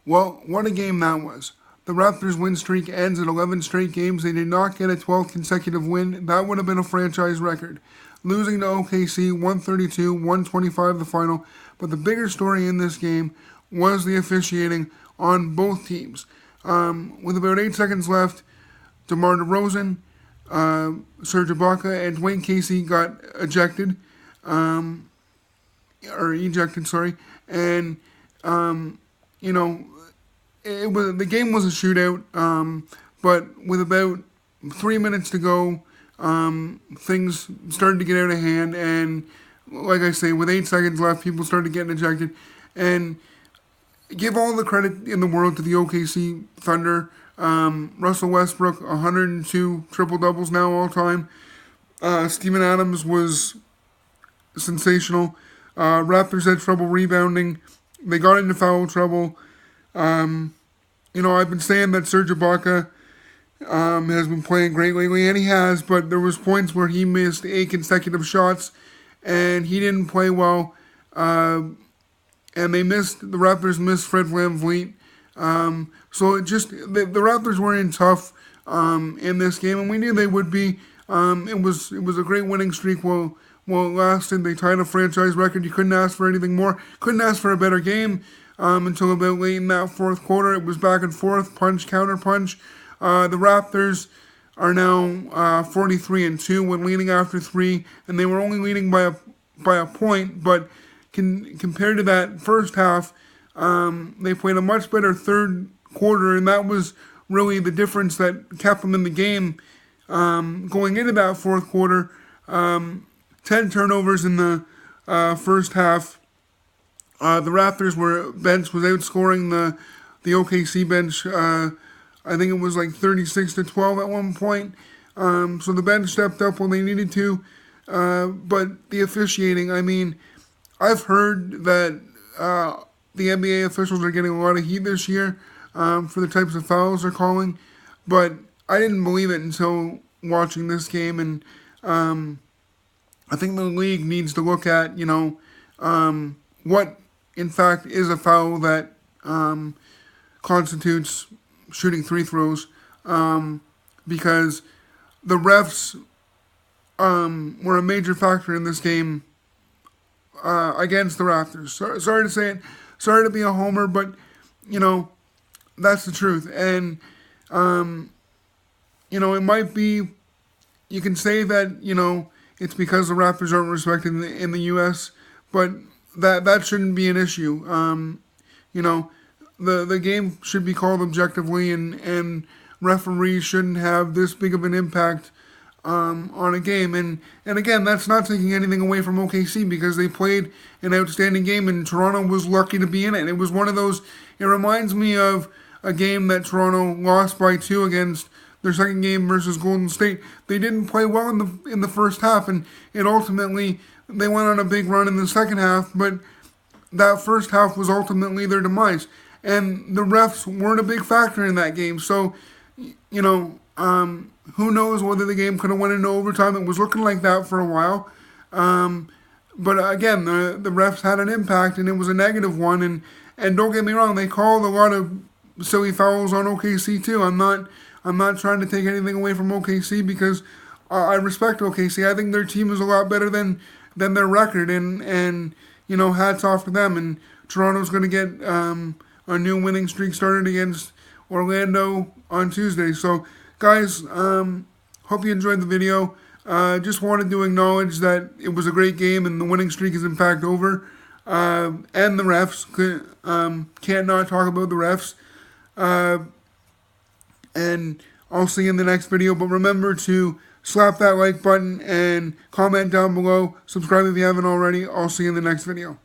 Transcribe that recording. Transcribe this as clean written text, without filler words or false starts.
Well, what a game that was. The Raptors win streak ends at 11 straight games. They did not get a 12th consecutive win. That would have been a franchise record. Losing to OKC 132-125 the final. But the bigger story in this game was the officiating on both teams. With about 8 seconds left, DeMar DeRozan, Serge Ibaka, and Dwayne Casey got ejected. Ejected, sorry. And, the game was a shootout, but with about 3 minutes to go, things started to get out of hand, and like I say, with 8 seconds left, people started getting ejected, and give all the credit in the world to the OKC Thunder. Russell Westbrook, 102 triple-doubles now all time. Steven Adams was sensational. Raptors had trouble rebounding. They got into foul trouble. I've been saying that Serge Ibaka has been playing great lately, and he has, but there was points where he missed 8 consecutive shots, and he didn't play well. And the Raptors missed Fred VanVleet. So the Raptors were in tough in this game, and we knew they would be. It was a great winning streak while it lasted. They tied a franchise record. You couldn't ask for anything more. Couldn't ask for a better game. Until about late in that fourth quarter, it was back and forth, punch, counter punch. The Raptors are now 43-2 when leading after 3, and they were only leading by a point. But compared to that first half, they played a much better third quarter, and that was really the difference that kept them in the game. Going into that fourth quarter, 10 turnovers in the first half. The Raptors bench was outscoring the OKC bench. I think it was like 36-12 at one point. So the bench stepped up when they needed to. But the officiating, I've heard that the NBA officials are getting a lot of heat this year for the types of fouls they're calling. But I didn't believe it until watching this game. And I think the league needs to look at, what in fact is a foul that constitutes shooting free throws, because the refs were a major factor in this game against the Raptors. Sorry to say it, sorry to be a homer, but that's the truth. And it might be, you can say that it's because the Raptors aren't respected in the U.S., but that shouldn't be an issue. The game should be called objectively, and referees shouldn't have this big of an impact on a game. And again, that's not taking anything away from OKC, because they played an outstanding game, and Toronto was lucky to be in it. It was one of those, it reminds me of a game that Toronto lost by 2 against their second game versus Golden State. They didn't play well in the first half, and it ultimately, they went on a big run in the second half, but that first half was ultimately their demise. And the refs weren't a big factor in that game. So, who knows whether the game could have went into overtime. It was looking like that for a while. But again, the refs had an impact, and it was a negative one. And don't get me wrong, they called a lot of silly fouls on OKC too. I'm not trying to take anything away from OKC, because I respect OKC. I think their team is a lot better than their record, and hats off to them. And Toronto's going to get a new winning streak started against Orlando on Tuesday. So, guys, hope you enjoyed the video. Just wanted to acknowledge that it was a great game, and the winning streak is in fact over. And the refs, can't not talk about the refs. And I'll see you in the next video. But remember to slap that like button and comment down below. Subscribe if you haven't already. I'll see you in the next video.